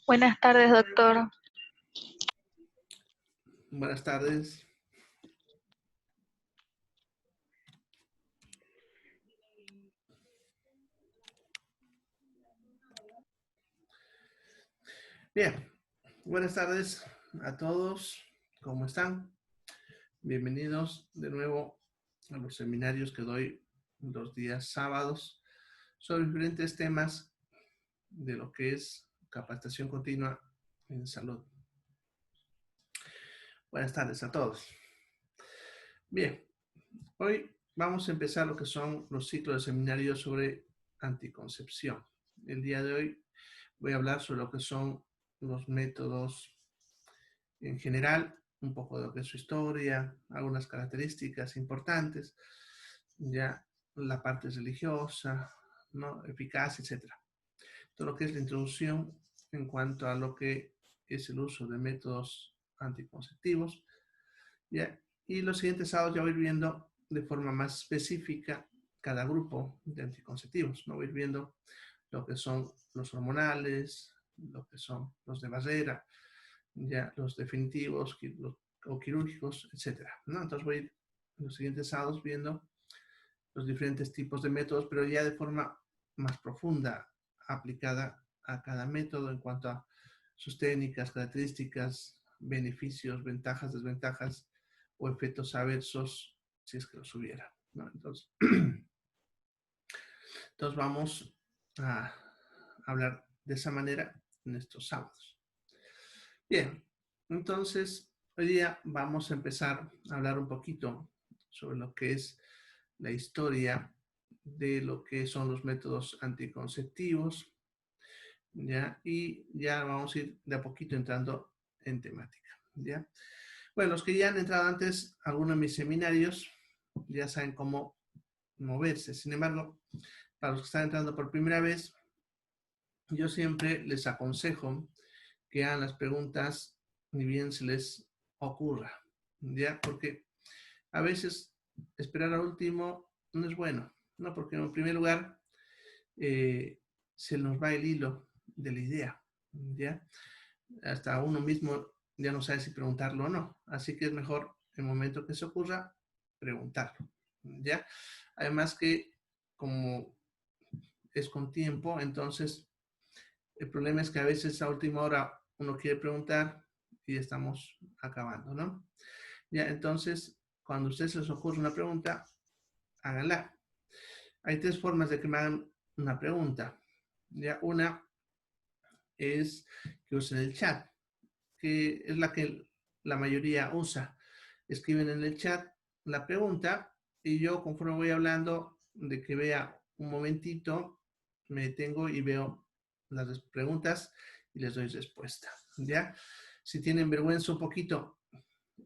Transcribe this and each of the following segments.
Buenas tardes, doctor. Buenas tardes. Bien, buenas tardes a todos. ¿Cómo están? Bienvenidos de nuevo a los seminarios que doy los días sábados sobre diferentes temas de lo que es capacitación continua en salud. Buenas tardes a todos. Bien, hoy vamos a empezar lo que son los ciclos de seminarios sobre anticoncepción. El día de hoy voy a hablar sobre lo que son los métodos en general, un poco de lo que es su historia, algunas características importantes, ya la parte religiosa, ¿no? Eficaz, etc. Todo lo que es la introducción en cuanto a lo que es el uso de métodos anticonceptivos, ¿ya? Y los siguientes sábados ya voy a ir viendo de forma más específica cada grupo de anticonceptivos, ¿no? Voy a ir viendo lo que son los hormonales, lo que son los de barrera, ya los definitivos o quirúrgicos, etcétera, ¿no? Entonces voy a ir en los siguientes sábados viendo los diferentes tipos de métodos, pero ya de forma más profunda, aplicada a cada método en cuanto a sus técnicas, características, beneficios, ventajas, desventajas o efectos adversos, si es que los hubiera, ¿no? Entonces vamos a hablar de esa manera en estos sábados. Bien, entonces hoy día vamos a empezar a hablar un poquito sobre lo que es la historia de lo que son los métodos anticonceptivos, ¿ya? Y ya vamos a ir de a poquito entrando en temática, ¿ya? Bueno, los que ya han entrado antes a alguno de mis seminarios ya saben cómo moverse. Sin embargo, para los que están entrando por primera vez, yo siempre les aconsejo que hagan las preguntas ni bien se les ocurra, ¿ya? Porque a veces esperar al último no es bueno, ¿no? Porque en primer lugar se nos va el hilo de la idea, ¿ya? Hasta uno mismo ya no sabe si preguntarlo o no. Así que es mejor, en el momento que se ocurra, preguntarlo, ¿ya? Además que como es con tiempo, entonces el problema es que a veces a última hora uno quiere preguntar y estamos acabando, ¿no? Ya, entonces, cuando a ustedes les ocurre una pregunta, háganla. Hay tres formas de que me hagan una pregunta. Ya, una es que usen el chat, que es la que la mayoría usa. Escriben en el chat la pregunta y yo, conforme voy hablando, de que vea un momentito, me detengo y veo las preguntas y les doy respuesta, ¿ya? Si tienen vergüenza un poquito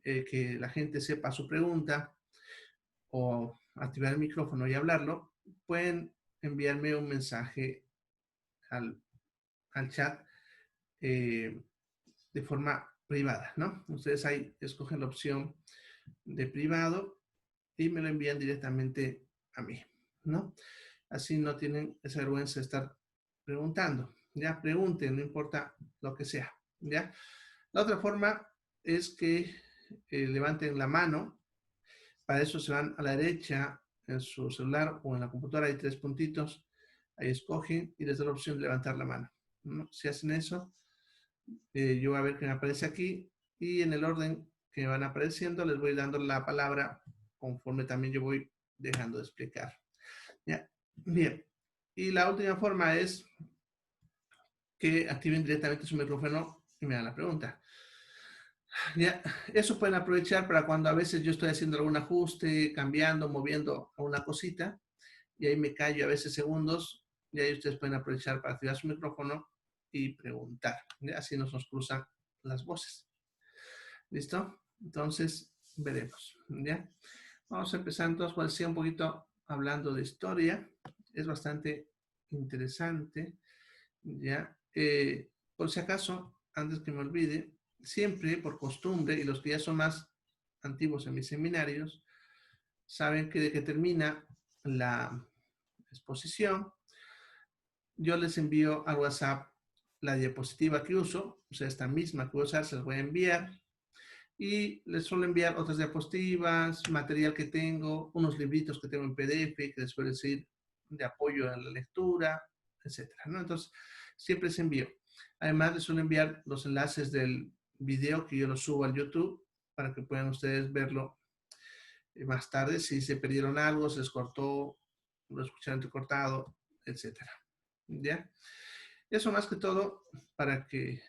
que la gente sepa su pregunta o activar el micrófono y hablarlo, pueden enviarme un mensaje al chat de forma privada, ¿no? Ustedes ahí escogen la opción de privado y me lo envían directamente a mí, ¿no? Así no tienen esa vergüenza de estar preguntando, ¿ya? Pregunten, no importa lo que sea, ¿ya? La otra forma es que levanten la mano. Para eso se van a la derecha en su celular o en la computadora, hay tres puntitos, ahí escogen y les da la opción de levantar la mano, ¿no? Si hacen eso, yo voy a ver que me aparece aquí y en el orden que me van apareciendo les voy dando la palabra conforme también yo voy dejando de explicar. ¿Ya? Bien. Y la última forma es que activen directamente su micrófono y me dan la pregunta. Ya, eso pueden aprovechar para cuando a veces yo estoy haciendo algún ajuste, cambiando, moviendo a una cosita y ahí me callo a veces segundos y ahí ustedes pueden aprovechar para activar su micrófono y preguntar. ¿Ya? Así nos cruzan las voces. ¿Listo? Entonces, veremos. ¿Ya? Vamos a empezar entonces, pues, un poquito hablando de historia. Es bastante interesante. ¿Ya? Por si acaso, antes que me olvide, siempre por costumbre, y los que ya son más antiguos en mis seminarios, saben que de que termina la exposición, yo les envío al WhatsApp la diapositiva que uso, o sea, esta misma que voy a usar, se las voy a enviar. Y les suelo enviar otras diapositivas, material que tengo, unos libritos que tengo en PDF que les suele decir de apoyo en la lectura, etcétera, ¿no? Entonces, siempre les envío. Además, les suelo enviar los enlaces del video que yo lo subo al YouTube para que puedan ustedes verlo más tarde si se perdieron algo, se les cortó, lo escucharon entrecortado, etcétera. ¿Ya? Eso más que todo para que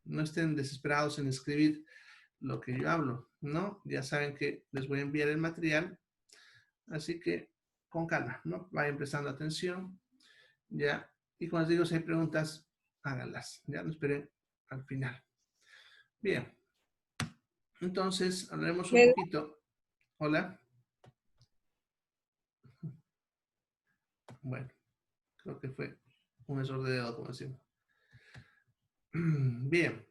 no estén desesperados en escribir lo que yo hablo, ¿no? Ya saben que les voy a enviar el material, así que con calma, ¿no? Vayan prestando atención, ¿ya? Y cuando les digo si hay preguntas, háganlas, ya no esperen al final. Bien, entonces hablaremos un poquito. Hola. Bueno, creo que fue un error de dedo, como decimos. Bien,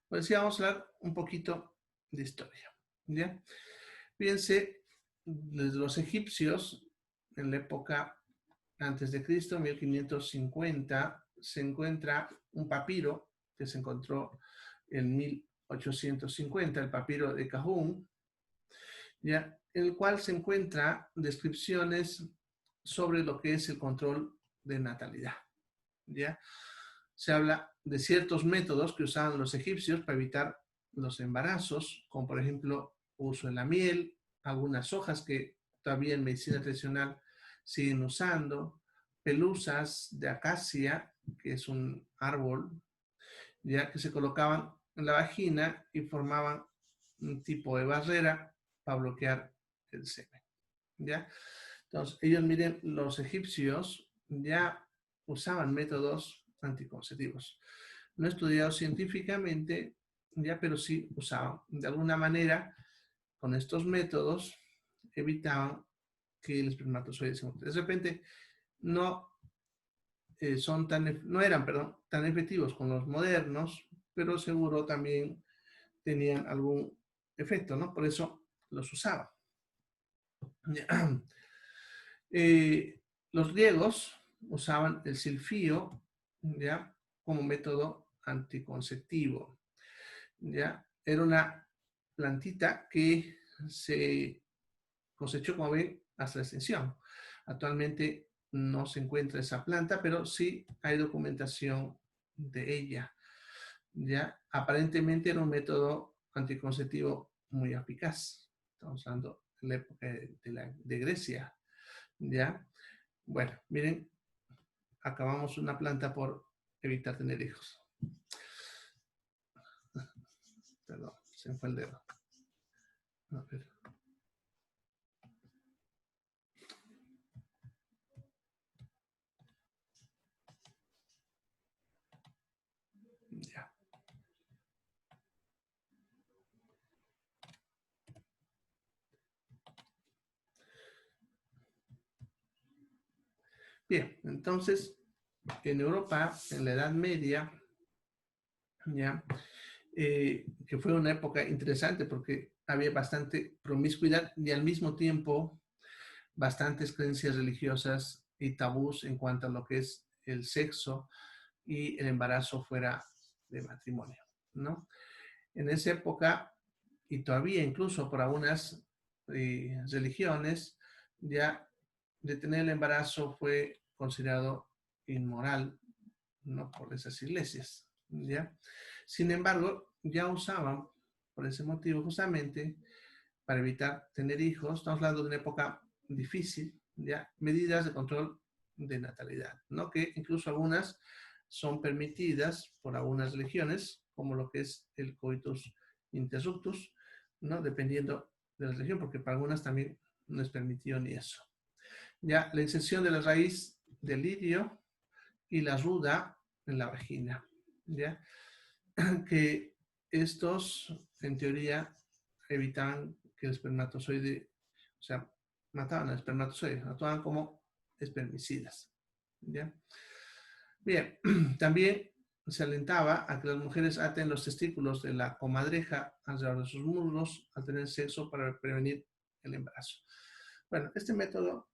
pues sí, vamos a hablar un poquito de historia, ¿ya? Fíjense, desde los egipcios, en la época antes de Cristo, 1550, se encuentra un papiro que se encontró en 1850, el papiro de Cajún, ¿ya? En el cual se encuentra descripciones sobre lo que es el control de natalidad, ¿ya? Se habla de ciertos métodos que usaban los egipcios para evitar los embarazos, como por ejemplo uso de la miel, algunas hojas que todavía en medicina tradicional siguen usando, pelusas de acacia, que es un árbol, ya que se colocaban en la vagina y formaban un tipo de barrera para bloquear el semen, ¿ya? Entonces, ellos, miren, los egipcios ya usaban métodos anticonceptivos. No estudiados científicamente, ya, pero sí usaban. De alguna manera, con estos métodos, evitaban que el espermatozoide se multiplique. De repente, no, no eran, perdón, tan efectivos con los modernos, pero seguro también tenían algún efecto, ¿no? Por eso los usaban. Eh, los griegos usaban el silfío, ¿ya? Como método anticonceptivo, ¿ya? Era una plantita que se cosechó, como ven, hasta la extinción. Actualmente no se encuentra esa planta, pero sí hay documentación de ella, ¿ya? Aparentemente era un método anticonceptivo muy eficaz. Estamos hablando de la época de Grecia, ¿ya? Bueno, miren, acabamos una planta por evitar tener hijos. Perdón, se me fue el dedo. A ver. Ya. Bien, entonces, en Europa, en la Edad Media, ya, que fue una época interesante porque había bastante promiscuidad y al mismo tiempo bastantes creencias religiosas y tabús en cuanto a lo que es el sexo y el embarazo fuera de matrimonio, ¿no? En esa época, y todavía incluso por algunas religiones, ya detener el embarazo fue considerado inmoral, ¿no? Por esas iglesias, ¿ya? Sin embargo, ya usaban, por ese motivo justamente, para evitar tener hijos, estamos hablando de una época difícil, ¿ya? Medidas de control de natalidad, ¿no? Que incluso algunas son permitidas por algunas religiones, como lo que es el coitus interruptus, ¿no? Dependiendo de la religión, porque para algunas también no es permitido ni eso. Ya, la inserción de la raíz del lirio y la ruda en la vagina, ¿ya? Que estos, en teoría, evitaban que el espermatozoide, o sea, mataban al espermatozoide, actuaban como espermicidas, ¿ya? Bien, también se alentaba a que las mujeres aten los testículos de la comadreja alrededor de sus muslos al tener sexo para prevenir el embarazo. Bueno, este método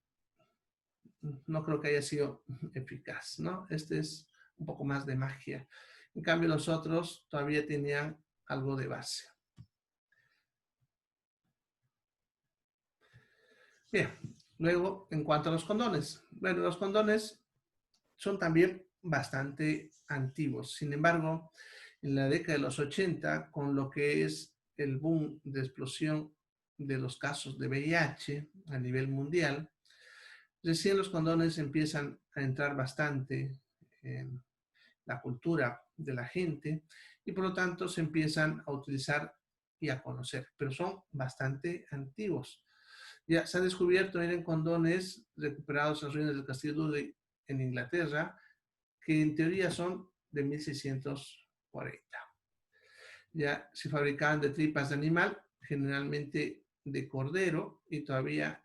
no creo que haya sido eficaz, ¿no? Este es un poco más de magia. En cambio, los otros todavía tenían algo de base. Bien, luego, en cuanto a los condones. Bueno, los condones son también bastante antiguos. Sin embargo, en la década de los 80, con lo que es el boom de explosión de los casos de VIH a nivel mundial, recién los condones empiezan a entrar bastante en la cultura de la gente y por lo tanto se empiezan a utilizar y a conocer, pero son bastante antiguos. Ya se ha descubierto en condones recuperados en las ruinas del Castillo Dudley en Inglaterra, que en teoría son de 1640. Ya se fabricaban de tripas de animal, generalmente de cordero, y todavía,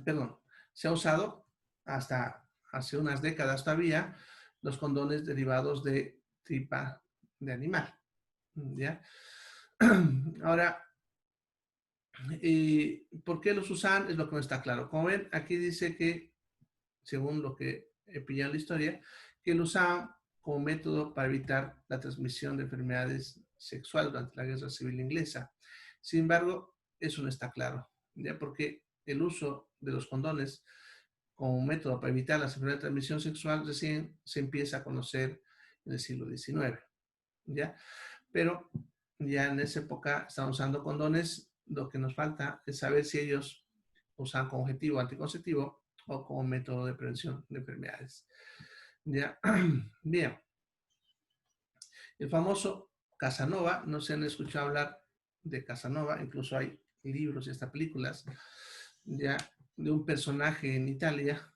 perdón, se ha usado hasta hace unas décadas todavía los condones derivados de tripa de animal. ¿Ya? Ahora, ¿por qué los usan? Es lo que no está claro. Como ven, aquí dice que, según lo que he pillado en la historia, que lo usaban como método para evitar la transmisión de enfermedades sexuales durante la Guerra Civil Inglesa. Sin embargo, eso no está claro, ¿ya? Porque el uso de los condones como método para evitar las enfermedades de transmisión sexual recién se empieza a conocer en el siglo XIX, ¿ya? Pero ya en esa época estaban usando condones, lo que nos falta es saber si ellos usan como objetivo anticonceptivo o como método de prevención de enfermedades. ¿Ya? Bien. El famoso Casanova, no se han escuchado hablar de Casanova, incluso hay libros y hasta películas, ya, de un personaje en Italia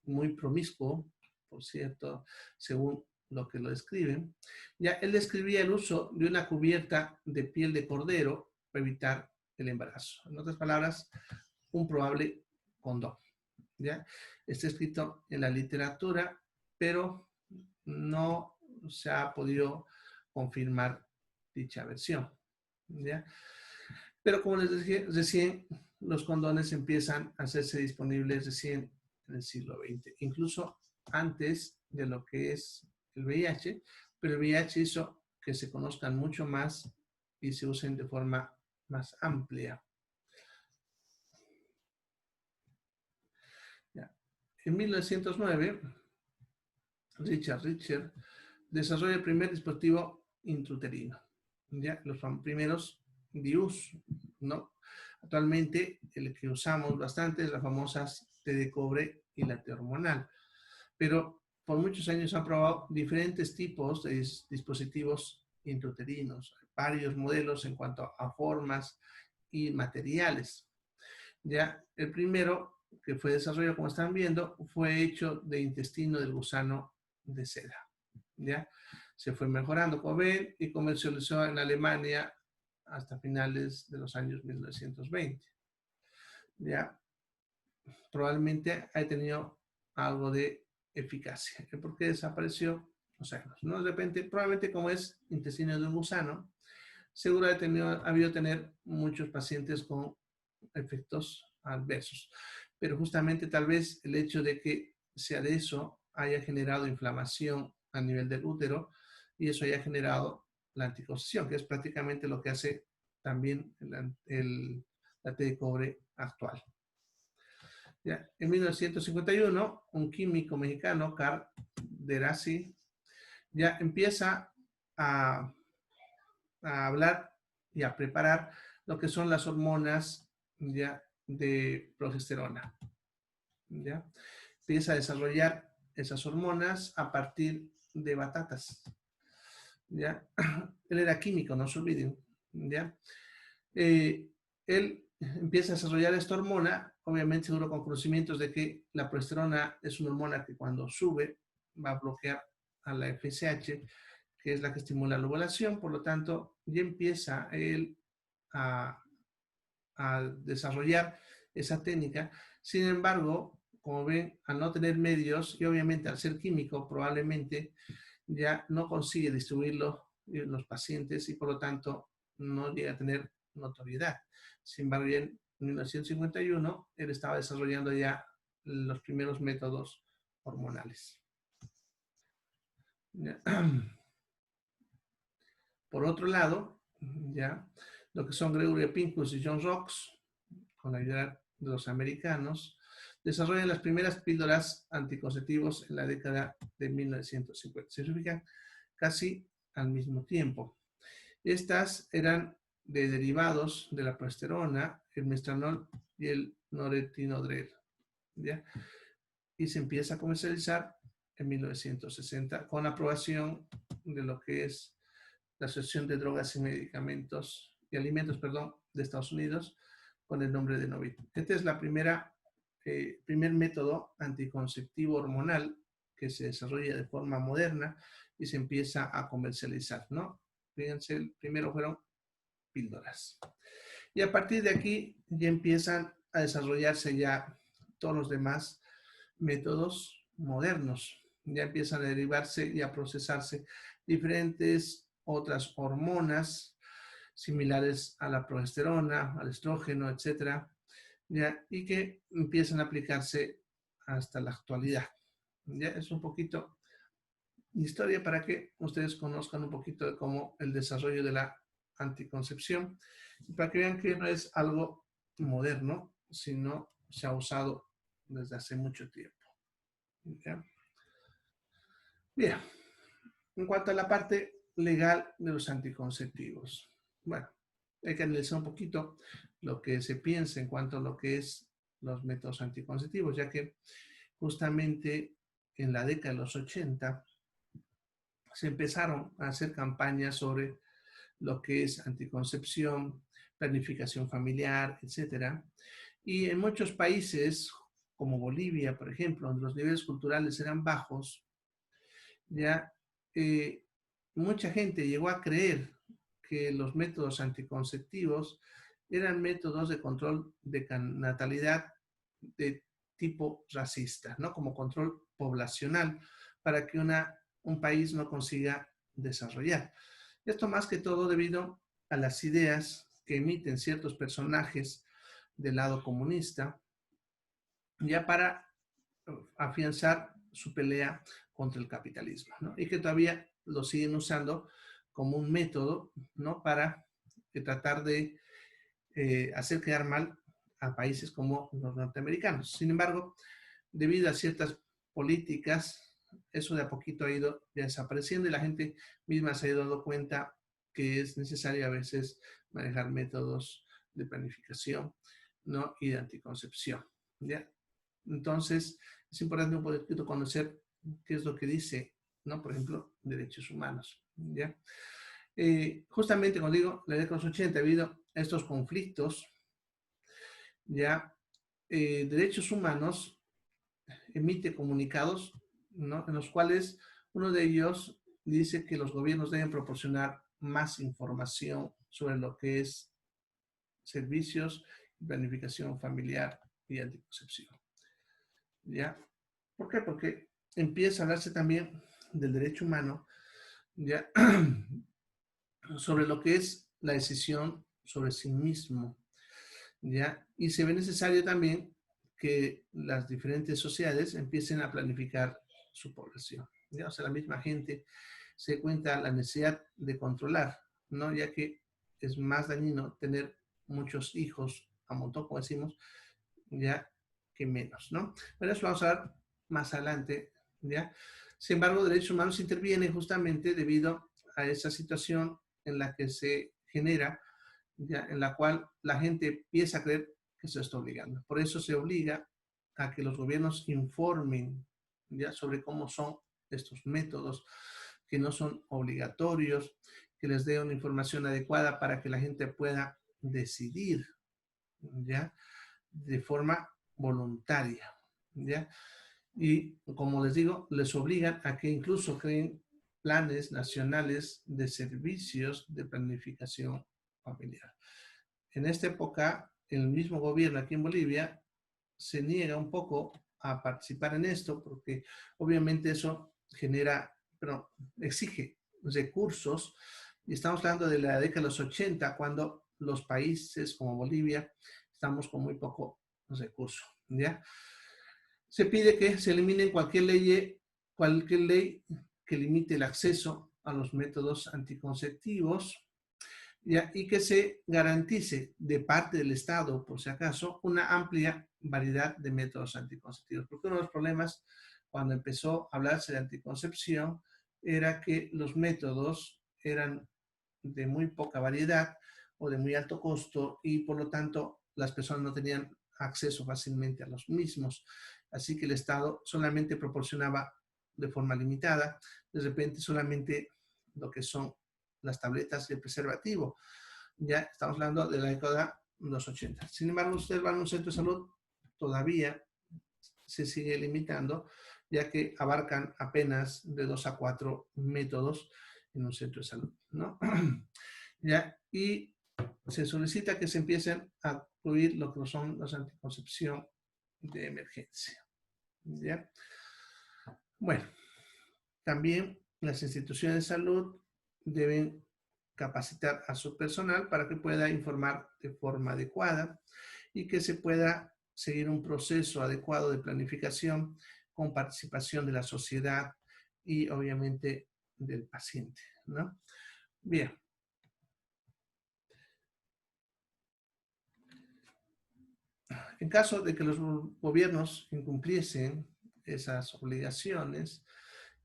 muy promiscuo, por cierto, según lo que lo describen. Ya él describía el uso de una cubierta de piel de cordero para evitar el embarazo. En otras palabras, un probable condón. ¿Ya? Está escrito en la literatura, pero no se ha podido confirmar dicha versión. ¿Ya? Pero como les dije, recién los condones empiezan a hacerse disponibles recién en el siglo XX, incluso antes de lo que es el VIH, pero el VIH hizo que se conozcan mucho más y se usen de forma más amplia. ¿Ya? En 1909, Richard Richer desarrolla el primer dispositivo intrauterino, ¿ya? Los primeros DIUs, ¿no? Actualmente el que usamos bastante es las famosas T de cobre y la T hormonal, pero por muchos años han probado diferentes tipos de dispositivos intrauterinos, varios modelos en cuanto a formas y materiales. Ya el primero que fue desarrollado, como están viendo, fue hecho de intestino del gusano de seda. ¿Ya? Se fue mejorando, como ven, y comercializó en Alemania hasta finales de los años 1920. ¿Ya? Probablemente ha tenido algo de eficacia. ¿Por qué desapareció? No sabemos. ¿No? De repente, probablemente como es intestino de un gusano, seguro ha habido tener muchos pacientes con efectos adversos. Pero justamente tal vez el hecho de que sea de eso haya generado inflamación a nivel del útero y eso haya generado la anticoncepción, que es prácticamente lo que hace también la T de cobre actual. ¿Ya? En 1951, un químico mexicano, Carl Deracy, ya empieza a hablar y a preparar lo que son las hormonas ya de progesterona. ¿Ya? Empieza a desarrollar esas hormonas a partir de batatas. ¿Ya? Él era químico, no se olviden. ¿Ya? Él empieza a desarrollar esta hormona, obviamente seguro con conocimientos de que la progesterona es una hormona que cuando sube va a bloquear a la FSH, que es la que estimula la ovulación, por lo tanto ya empieza él a desarrollar esa técnica. Sin embargo, como ven, al no tener medios y obviamente al ser químico, probablemente ya no consigue distribuirlo en los pacientes y por lo tanto no llega a tener notoriedad. Sin embargo, ya en 1951 él estaba desarrollando ya los primeros métodos hormonales. ¿Ya? Por otro lado, ya, lo que son Gregory Pincus y John Rocks, con la ayuda de los americanos, desarrollan las primeras píldoras anticonceptivos en la década de 1950. Se ubican casi al mismo tiempo. Estas eran de derivados de la progesterona, el mestranol y el noretinodrel, ¿ya? Y se empieza a comercializar en 1960 con aprobación de lo que es la Asociación de Drogas y Medicamentos y Alimentos, perdón, de Estados Unidos, con el nombre de Novit. Este es la primer método anticonceptivo hormonal que se desarrolla de forma moderna y se empieza a comercializar, ¿no? Fíjense, el primero fueron píldoras. Y a partir de aquí ya empiezan a desarrollarse ya todos los demás métodos modernos. Ya empiezan a derivarse y a procesarse diferentes otras hormonas similares a la progesterona, al estrógeno, etcétera, ¿ya? Y que empiezan a aplicarse hasta la actualidad. Ya es un poquito de historia para que ustedes conozcan un poquito de cómo el desarrollo de la anticoncepción, y para que vean que no es algo moderno, sino se ha usado desde hace mucho tiempo. ¿Ya? Bien, en cuanto a la parte legal de los anticonceptivos, bueno, hay que analizar un poquito lo que se piensa en cuanto a lo que es los métodos anticonceptivos, ya que justamente en la década de los 80 se empezaron a hacer campañas sobre lo que es anticoncepción, planificación familiar, etcétera. Y en muchos países, como Bolivia, por ejemplo, donde los niveles culturales eran bajos, ya mucha gente llegó a creer que los métodos anticonceptivos eran métodos de control de natalidad de tipo racista, ¿no? Como control poblacional para que un país no consiga desarrollar. Esto más que todo debido a las ideas que emiten ciertos personajes del lado comunista, ya para afianzar su pelea contra el capitalismo, ¿no? Y que todavía lo siguen usando como un método, ¿no? Para tratar de hacer quedar mal a países como los norteamericanos. Sin embargo, debido a ciertas políticas, eso de a poquito ha ido desapareciendo y la gente misma se ha ido dando cuenta que es necesario a veces manejar métodos de planificación, ¿no? Y de anticoncepción, ¿ya? Entonces, es importante un poquito conocer qué es lo que dice, ¿no? Por ejemplo, derechos humanos, ¿ya? Justamente, como digo, la década de los 80 ha habido estos conflictos, ¿ya? Derechos humanos emite comunicados, ¿no? En los cuales uno de ellos dice que los gobiernos deben proporcionar más información sobre lo que es servicios, planificación familiar y anticoncepción. ¿Ya? ¿Por qué? Porque empieza a hablarse también del derecho humano, ¿ya? Sobre lo que es la decisión sobre sí mismo, ¿ya? Y se ve necesario también que las diferentes sociedades empiecen a planificar su población, ¿ya? O sea, la misma gente se cuenta la necesidad de controlar, ¿no? Ya que es más dañino tener muchos hijos a montón, como decimos, ya que menos, ¿no? Pero eso vamos a ver más adelante, ¿ya? Sin embargo, derechos humanos interviene justamente debido a esa situación en la que se genera, ¿ya? En la cual la gente empieza a creer que se está obligando. Por eso se obliga a que los gobiernos informen, ¿ya? Sobre cómo son estos métodos, que no son obligatorios, que les dé una información adecuada para que la gente pueda decidir, ¿ya? De forma voluntaria, ¿ya? Y como les digo, les obligan a que incluso creen planes nacionales de servicios de planificación familiar. En esta época, el mismo gobierno aquí en Bolivia se niega un poco a participar en esto porque obviamente eso genera, pero exige recursos, y estamos hablando de la década de los 80, cuando los países como Bolivia estamos con muy poco recurso, ¿ya? se pide que se elimine cualquier ley que limite el acceso a los métodos anticonceptivos, ¿ya? Y que se garantice de parte del Estado, por si acaso, una amplia variedad de métodos anticonceptivos. Porque uno de los problemas cuando empezó a hablarse de anticoncepción era que los métodos eran de muy poca variedad o de muy alto costo y por lo tanto las personas no tenían acceso fácilmente a los mismos. Así que el Estado solamente proporcionaba de forma limitada, de repente solamente lo que son las tabletas y el preservativo. Ya estamos hablando de la década de los 80. Sin embargo, ustedes van a un centro de salud, todavía se sigue limitando, ya que abarcan apenas de 2 a 4 métodos en un centro de salud, ¿no? ¿Ya? Y se solicita que se empiecen a incluir lo que son las anticoncepción de emergencia, ¿ya? Bueno, también las instituciones de salud deben capacitar a su personal para que pueda informar de forma adecuada y que se pueda seguir un proceso adecuado de planificación con participación de la sociedad y obviamente del paciente, ¿no? Bien. En caso de que los gobiernos incumpliesen esas obligaciones,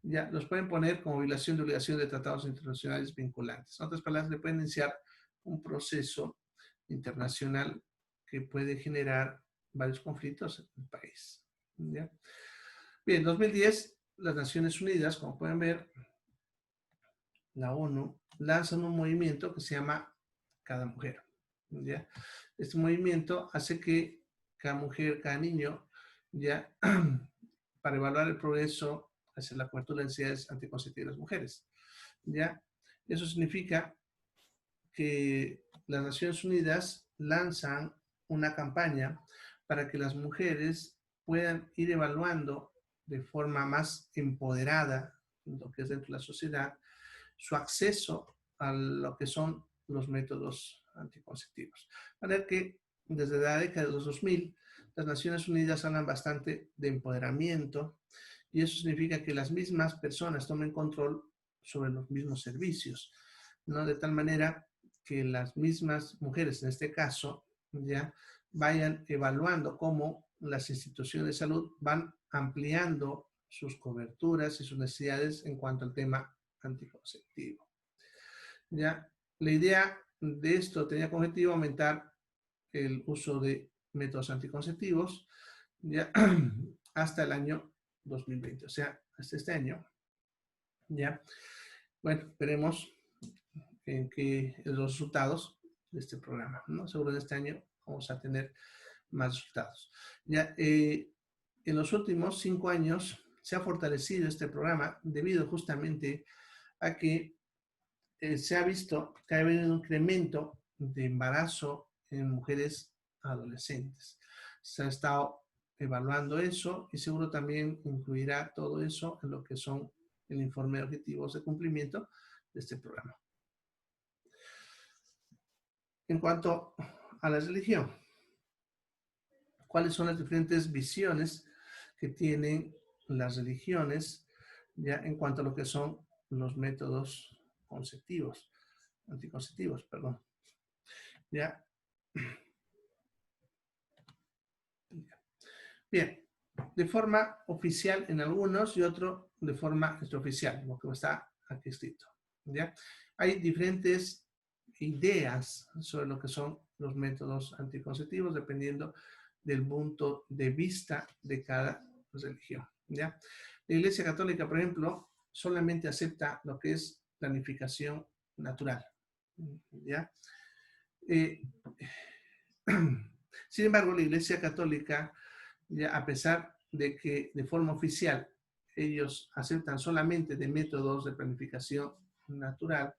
ya los pueden poner como violación de obligación de tratados internacionales vinculantes. En otras palabras, le pueden iniciar un proceso internacional que puede generar varios conflictos en el país. ¿Ya? Bien, en 2010, las Naciones Unidas, como pueden ver, la ONU, lanzan un movimiento que se llama Cada Mujer. ¿Ya? Este movimiento hace que cada mujer, cada niño, ya para evaluar el progreso hacia la cobertura de necesidades anticonceptivas de las mujeres. ¿Ya? Eso significa que las Naciones Unidas lanzan una campaña para que las mujeres puedan ir evaluando de forma más empoderada, lo que es dentro de la sociedad, su acceso a lo que son los métodos anticonceptivos. A ver que desde la década de los 2000, las Naciones Unidas hablan bastante de empoderamiento y eso significa que las mismas personas tomen control sobre los mismos servicios, ¿no? De tal manera que las mismas mujeres, en este caso, ya vayan evaluando cómo las instituciones de salud van ampliando sus coberturas y sus necesidades en cuanto al tema anticonceptivo. ¿Ya? La idea de esto tenía como objetivo aumentar el uso de métodos anticonceptivos ya hasta el año 2020, o sea, hasta este año. ¿Ya? Bueno, veremos en qué los resultados de este programa, ¿no? Seguro en este año vamos a tener más resultados. Ya, en los últimos 5 años se ha fortalecido este programa debido justamente a que se ha visto que ha habido un incremento de embarazo en mujeres adolescentes. Se ha estado evaluando eso y seguro también incluirá todo eso en lo que son el informe de objetivos de cumplimiento de este programa. En cuanto a la religión, ¿cuáles son las diferentes visiones que tienen las religiones ya en cuanto a lo que son los métodos conceptivos, anticonceptivos, perdón? ¿Ya? Bien, de forma oficial en algunos y otro de forma extraoficial, lo que está aquí escrito. ¿Ya? Hay diferentes ideas sobre lo que son los métodos anticonceptivos dependiendo del punto de vista de cada religión. ¿Ya? La Iglesia Católica, por ejemplo, solamente acepta lo que es planificación natural. ¿Ya? Sin embargo, la Iglesia Católica, ya a pesar de que de forma oficial ellos aceptan solamente de métodos de planificación natural,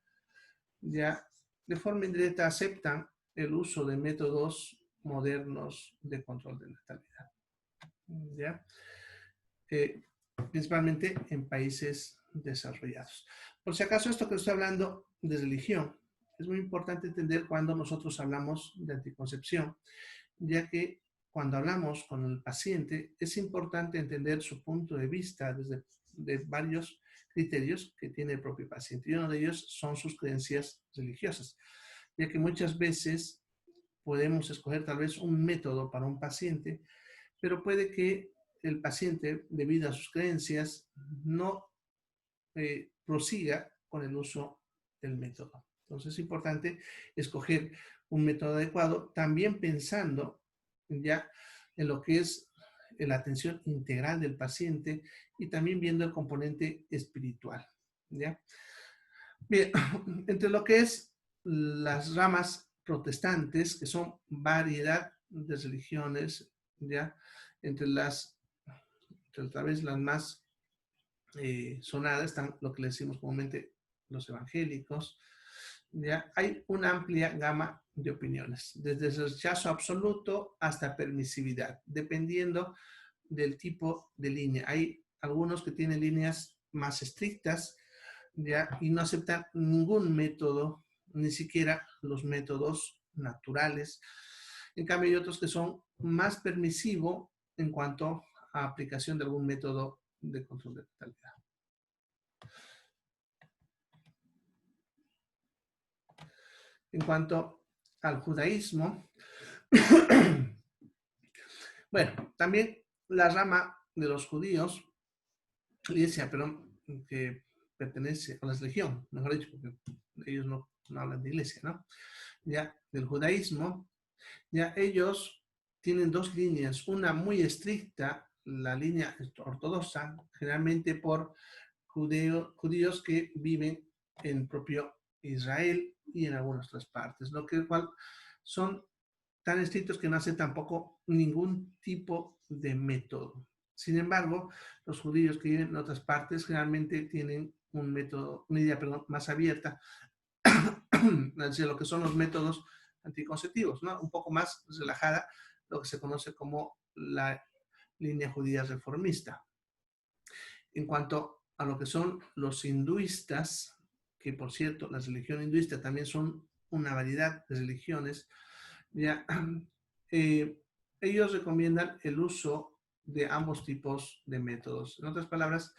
ya de forma indirecta aceptan el uso de métodos modernos de control de natalidad. ¿Ya? Principalmente en países desarrollados. Por si acaso esto que estoy hablando de religión, es muy importante entender cuando nosotros hablamos de anticoncepción, ya que cuando hablamos con el paciente, es importante entender su punto de vista desde de varios criterios que tiene el propio paciente. Y uno de ellos son sus creencias religiosas, ya que muchas veces podemos escoger tal vez un método para un paciente, pero puede que el paciente, debido a sus creencias, no prosiga con el uso del método. Entonces es importante escoger un método adecuado, también pensando ya en lo que es la atención integral del paciente y también viendo el componente espiritual. ¿Ya? Bien, entre lo que es las ramas protestantes, que son variedad de religiones, ¿ya? Entre tal vez las más sonadas están lo que le decimos comúnmente los evangélicos. ¿Ya? Hay una amplia gama de opiniones, desde el rechazo absoluto hasta permisividad, dependiendo del tipo de línea. Hay algunos que tienen líneas más estrictas, ¿ya? Y no aceptan ningún método, ni siquiera los métodos naturales. En cambio, hay otros que son más permisivos en cuanto a aplicación de algún método de control de letalidad. En cuanto al judaísmo, bueno, también la rama de los judíos, iglesia, perdón, que pertenece a la religión, mejor dicho, porque ellos no hablan de iglesia, ¿no? Ya, del judaísmo, ya ellos tienen dos líneas, una muy estricta, la línea ortodoxa, generalmente por judíos que viven en propio Israel y en algunas otras partes, lo que cual son tan estrictos que no hacen tampoco ningún tipo de método. Sin embargo, los judíos que viven en otras partes generalmente tienen un método, una idea, perdón, más abierta hacia lo que son los métodos anticonceptivos, ¿no? Un poco más relajada, lo que se conoce como la línea judía reformista. En cuanto a lo que son los hinduistas, que por cierto, la religión hinduista también son una variedad de religiones, ya, ellos recomiendan el uso de ambos tipos de métodos. En otras palabras,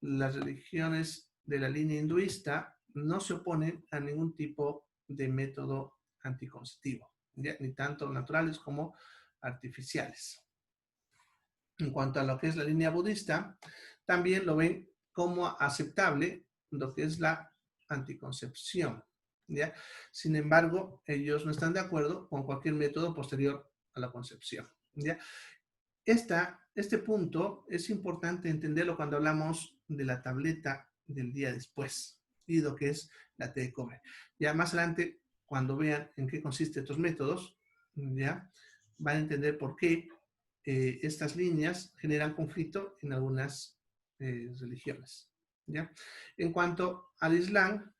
las religiones de la línea hinduista no se oponen a ningún tipo de método anticonceptivo, ¿ya? Ni tanto naturales como artificiales. En cuanto a lo que es la línea budista, también lo ven como aceptable lo que es la anticoncepción, ¿ya? Sin embargo, ellos no están de acuerdo con cualquier método posterior a la concepción, ¿ya? Este punto es importante entenderlo cuando hablamos de la tableta del día después y lo que es la T de cobre. Ya más adelante, cuando vean en qué consisten estos métodos, ya van a entender por qué estas líneas generan conflicto en algunas religiones. ¿Ya? En cuanto al Islam,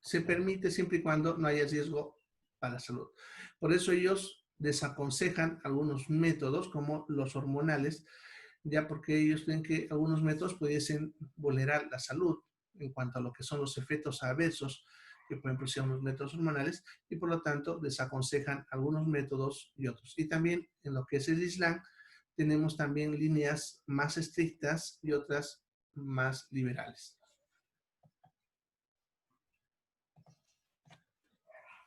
se permite siempre y cuando no haya riesgo para la salud. Por eso ellos desaconsejan algunos métodos como los hormonales, ya porque ellos creen que algunos métodos pudiesen vulnerar la salud en cuanto a lo que son los efectos adversos que pueden producir unos métodos hormonales y por lo tanto desaconsejan algunos métodos y otros. Y también en lo que es el Islam tenemos también líneas más estrictas y otras más liberales.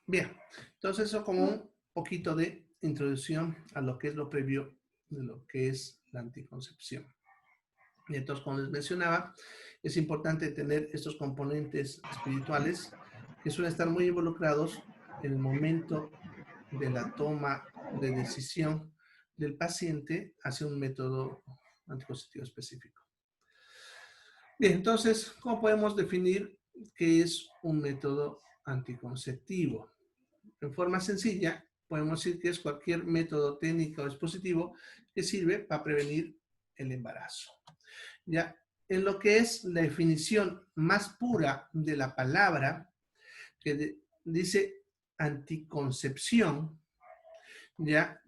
Bien, entonces eso como un poquito de introducción a lo que es lo previo de lo que es la anticoncepción. Y entonces, como les mencionaba, es importante tener estos componentes espirituales que suelen estar muy involucrados en el momento de la toma de decisión del paciente hacia un método anticonceptivo específico. Bien, entonces, ¿cómo podemos definir qué es un método anticonceptivo? En forma sencilla, podemos decir que es cualquier método técnico o dispositivo que sirve para prevenir el embarazo. Ya, en lo que es la definición más pura de la palabra, que dice anticoncepción, ya,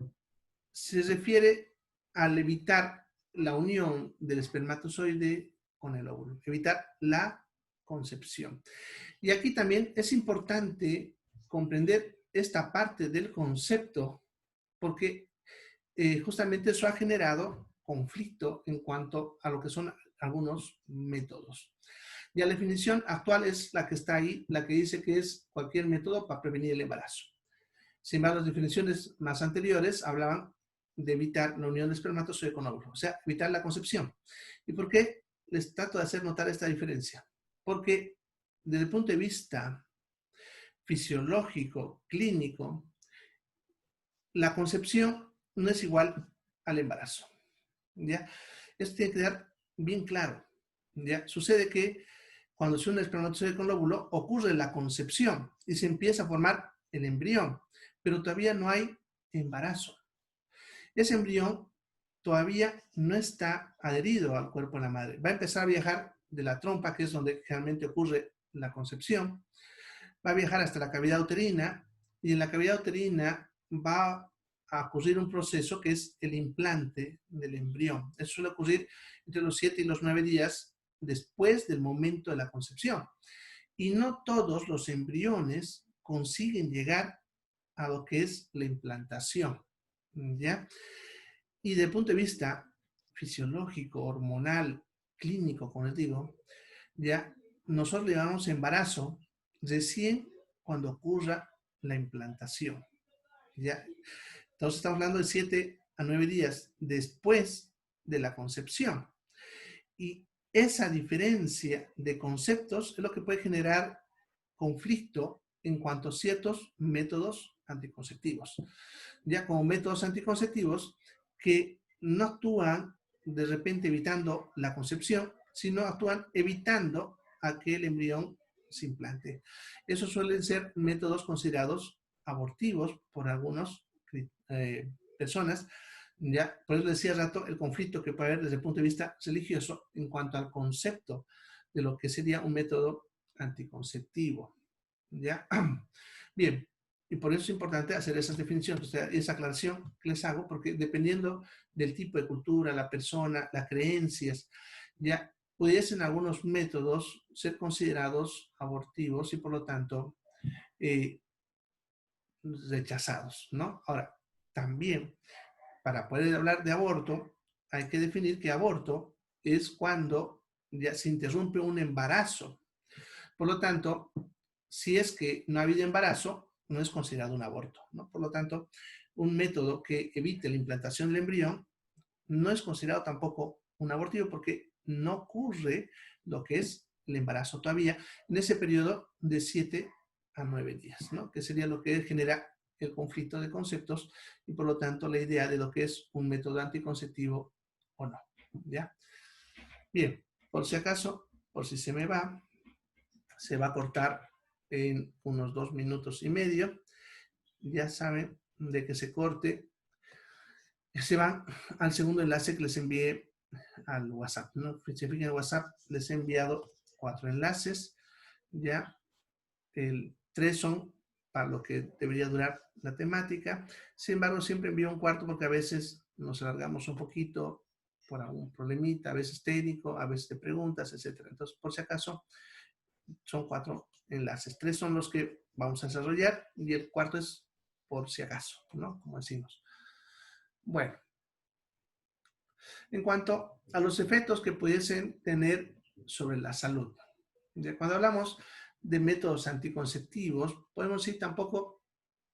se refiere al evitar la unión del espermatozoide con el óvulo, evitar la concepción. Y aquí también es importante comprender esta parte del concepto, porque justamente eso ha generado conflicto en cuanto a lo que son algunos métodos. Y la definición actual es la que está ahí, la que dice que es cualquier método para prevenir el embarazo. Sin embargo, las definiciones más anteriores hablaban de evitar la unión de espermatozoide con óvulo, o sea, evitar la concepción. ¿Y por qué les trato de hacer notar esta diferencia? Porque desde el punto de vista fisiológico, clínico, la concepción no es igual al embarazo. ¿Ya? Esto tiene que quedar bien claro. ¿Ya? Sucede que cuando se une el espermatozoide con el óvulo, ocurre la concepción y se empieza a formar el embrión, pero todavía no hay embarazo. Ese embrión todavía no está adherido al cuerpo de la madre. Va a empezar a viajar de la trompa, que es donde generalmente ocurre la concepción, va a viajar hasta la cavidad uterina y en la cavidad uterina va a ocurrir un proceso que es el implante del embrión. Eso suele ocurrir entre los 7 y los 9 días después del momento de la concepción. Y no todos los embriones consiguen llegar a lo que es la implantación, ¿ya? Y desde el punto de vista fisiológico, hormonal, clínico, como les digo, ya nosotros le llamamos embarazo recién cuando ocurra la implantación. ¿Ya? Entonces estamos hablando de 7 a 9 días después de la concepción. Y esa diferencia de conceptos es lo que puede generar conflicto en cuanto a ciertos métodos anticonceptivos. Ya como métodos anticonceptivos que no actúan de repente evitando la concepción, sino actúan evitando a que el embrión se implante. Esos suelen ser métodos considerados abortivos por algunas personas. Ya, por eso decía rato el conflicto que puede haber desde el punto de vista religioso en cuanto al concepto de lo que sería un método anticonceptivo. ¿Ya? Bien, y por eso es importante hacer esas definiciones, o sea, esa aclaración que les hago, porque dependiendo del tipo de cultura, la persona, las creencias, ya pudiesen algunos métodos ser considerados abortivos y por lo tanto eh, rechazados, ¿no? Ahora, también, para poder hablar de aborto, hay que definir que aborto es cuando ya se interrumpe un embarazo. Por lo tanto, si es que no ha habido embarazo, no es considerado un aborto, ¿no? Por lo tanto, un método que evite la implantación del embrión no es considerado tampoco un abortivo porque no ocurre lo que es el embarazo todavía en ese periodo de 7 a 9 días, ¿no? Que sería lo que genera el conflicto de conceptos y por lo tanto la idea de lo que es un método anticonceptivo o no, ¿ya? Bien, por si acaso, por si se me va, se va a cortar en unos 2 minutos y medio. Ya saben de que se corte. Se van al segundo enlace que les envié al WhatsApp, ¿no? Si se fijan en WhatsApp, les he enviado 4 enlaces. Ya, 3 son para lo que debería durar la temática. Sin embargo, siempre envío un cuarto porque a veces nos alargamos un poquito por algún problemita, a veces técnico, a veces de preguntas, etc. Entonces, por si acaso, son 4 enlaces. 3 son los que vamos a desarrollar y el cuarto es por si acaso, ¿no? Como decimos. Bueno, en cuanto a los efectos que pudiesen tener sobre la salud. Cuando hablamos de métodos anticonceptivos, podemos decir tampoco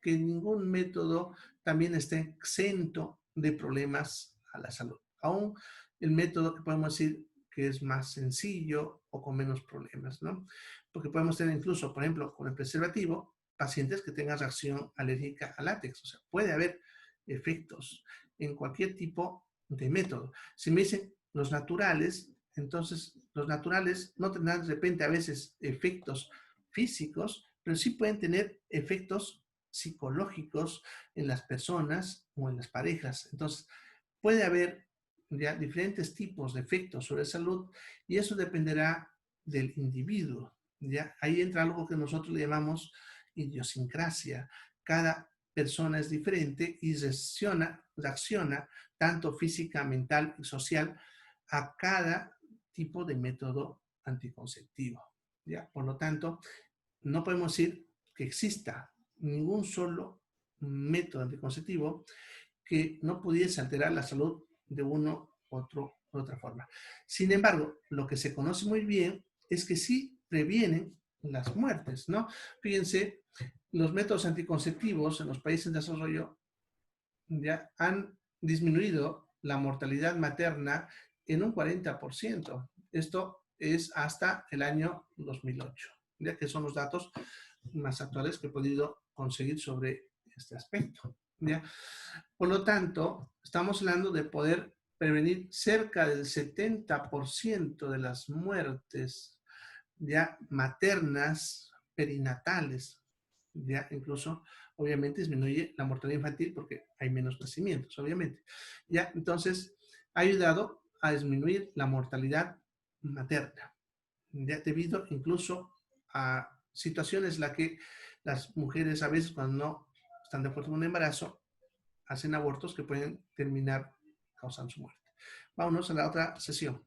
que ningún método también esté exento de problemas a la salud. Aún el método que podemos decir que es más sencillo o con menos problemas, ¿no? Porque podemos tener incluso, por ejemplo, con el preservativo, pacientes que tengan reacción alérgica al látex. O sea, puede haber efectos en cualquier tipo de método. Si me dicen los naturales, entonces los naturales no tendrán de repente a veces efectos físicos, pero sí pueden tener efectos psicológicos en las personas o en las parejas. Entonces, puede haber ya diferentes tipos de efectos sobre la salud y eso dependerá del individuo. ¿Ya? Ahí entra algo que nosotros le llamamos idiosincrasia. Cada persona es diferente y reacciona tanto física, mental y social a cada tipo de método anticonceptivo. ¿Ya? Por lo tanto, no podemos decir que exista ningún solo método anticonceptivo que no pudiese alterar la salud de otra forma. Sin embargo, lo que se conoce muy bien es que sí previenen las muertes, ¿no? Fíjense, los métodos anticonceptivos en los países en desarrollo ya han disminuido la mortalidad materna en un 40%. Esto es hasta el año 2008, ya que son los datos más actuales que he podido conseguir sobre este aspecto. ¿Ya? Por lo tanto, estamos hablando de poder prevenir cerca del 70% de las muertes ya maternas perinatales. Ya incluso, obviamente, disminuye la mortalidad infantil porque hay menos nacimientos, obviamente. Ya, entonces, ha ayudado a disminuir la mortalidad materna, ya debido incluso a situaciones en las que las mujeres a veces cuando no están de acuerdo con un embarazo, hacen abortos que pueden terminar causando su muerte. Vámonos a la otra sesión.